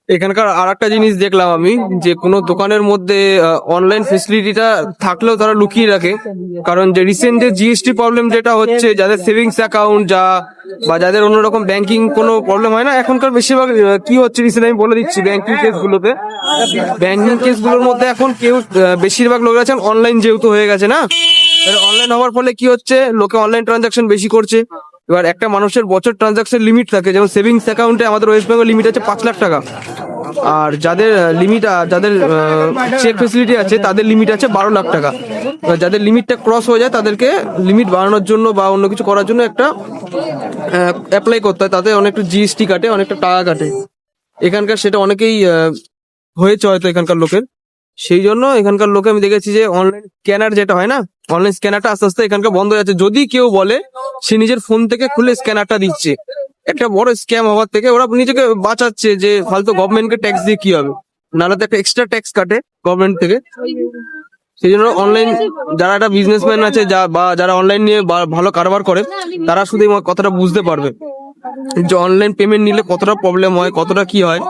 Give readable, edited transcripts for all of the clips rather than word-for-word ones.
এখানকার আর একটা জিনিস দেখলাম আমি, যে কোনো দোকানের মধ্যে অনলাইন ফেসিলিটিটা থাকলেও তারা লুকিয়ে রাখে। কারণ যে রিসেন্ট যে জিএসটি প্রবলেম যেটা হচ্ছে, যাদের সেভিংস অ্যাকাউন্ট বা যাদের অন্যরকম ব্যাংকিং কোনো প্রবলেম হয় না, এখনকার বেশিরভাগ কি হচ্ছে রিসেন্ট আমি বলে দিচ্ছি। ব্যাংকিং কেসগুলোর মধ্যে এখন কেউ বেশিরভাগ লোক আছেন অনলাইন, যেহেতু হয়ে গেছে না, অনলাইন হওয়ার ফলে কি হচ্ছে, লোকে অনলাইন ট্রানজাকশন বেশি করছে। এবার একটা মানুষের বছর ট্রানজাকশন লিমিট থাকে, যেমন সেভিংস অ্যাকাউন্টে আমাদের ওয়েস্ট বেঙ্গল লিমিট আছে 5 লাখ টাকা। আর যাদের চেক ফেসিলিটি আছে তাদের লিমিট আছে 12 লাখ টাকা। এবার যাদের লিমিটটা ক্রস হয়ে যায় তাদেরকে লিমিট বাড়ানোর জন্য বা অন্য কিছু করার জন্য একটা অ্যাপ্লাই করতে হয়, তাতে অনেকটা জিএসটি কাটে, অনেকটা টাকা কাটে। এখানকার সেটা অনেকেই হয়েছে হয়তো এখানকার লোকের। সেই জন্য এখানকার লোকে আমি দেখেছি যে অনলাইন স্ক্যানার যেটা হয় না, অনলাইন স্ক্যানারটা আস্তে আস্তে এখানকার বন্ধ হয়ে যাচ্ছে। যদি কেউ বলে সে নিজের ফোন থেকে খুলে স্ক্যানারটা দিচ্ছে, একটা বড় স্ক্যাম হওয়ার থেকে ওরা নিজেকে বাঁচাচ্ছে, যে ফালতু গভর্নমেন্টকে ট্যাক্স দিয়ে কি হবে, নাহলে তো একটা এক্সট্রা ট্যাক্স কাটে গভর্নমেন্ট থেকে। সেই জন্য অনলাইন যারা একটা বিজনেসম্যান আছে বা যারা অনলাইন নিয়ে ভালো কারবার করে, তারা শুধু এই কথাটা বুঝতে পারবে যে অনলাইন পেমেন্ট নিলে কতটা প্রবলেম হয়, কতটা কি হয়।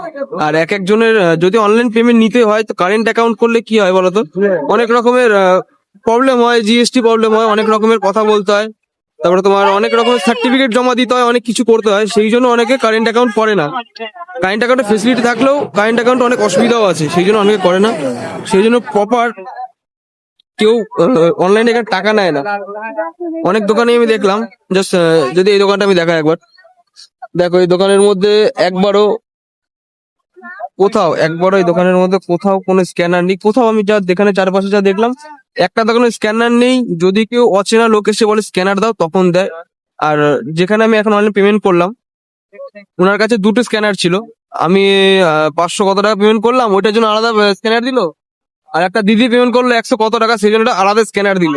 আর এক একজনের যদি অনলাইন পেমেন্ট নিতে হয়, তো কারেন্ট অ্যাকাউন্ট করলে কি হয় বলতো, অনেক রকমের প্রবলেম হয়, জিএসটি প্রবলেম হয়, অনেক রকমের কথা বলতে হয়, তারপরে তোমার অনেক রকমের সার্টিফিকেট জমা দিতে হয়, অনেক কিছু করতে হয়। সেই জন্য অনেকে কারেন্ট অ্যাকাউন্ট করে না। কারেন্ট অ্যাকাউন্টের ফেসিলিটি থাকলেও কারেন্ট অ্যাকাউন্টে অনেক অসুবিধাও আছে, সেই জন্য অনেকে করে না। সেই জন্য প্রপার কেউ অনলাইনে এখানে টাকা নেয় না। অনেক দোকানে আমি দেখলাম, জাস্ট যদি এই দোকানটা আমি দেখাই একবার, দেখো এই দোকানের মধ্যে একবারও এই দোকানের মধ্যে কোথাও কোনো স্ক্যানার নেই। কোথাও আমি যা যেখানে চারপাশে যা দেখলাম, একটা দোকানে স্ক্যানার নেই। যদি কেউ অচেনা লোক এসে বলে স্ক্যানার দাও, তখন দেয়। আর যেখানে আমি এখন অনলাইন পেমেন্ট করলাম, ওনার কাছে দুটো স্ক্যানার ছিল। আমি 500 কত টাকা পেমেন্ট করলাম, ওইটার জন্য আলাদা স্ক্যানার দিল। আর একটা দিদি পেমেন্ট করলো 100 কত টাকা, সেই জন্য একটা আলাদা স্ক্যানার দিল।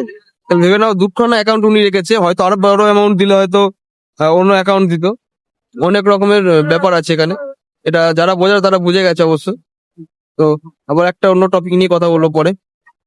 ভেবে নাও দুখানা অ্যাকাউন্ট উনি রেখেছে, হয়তো আরো বড় অ্যামাউন্ট দিলে হয়তো অন্য অ্যাকাউন্ট দিত। অনেক রকমের ব্যাপার আছে এখানে, এটা যারা বোঝার তারা বুঝে গেছে অবশ্য। তো আবার একটা অন্য টপিক নিয়ে কথা বলবো পরে।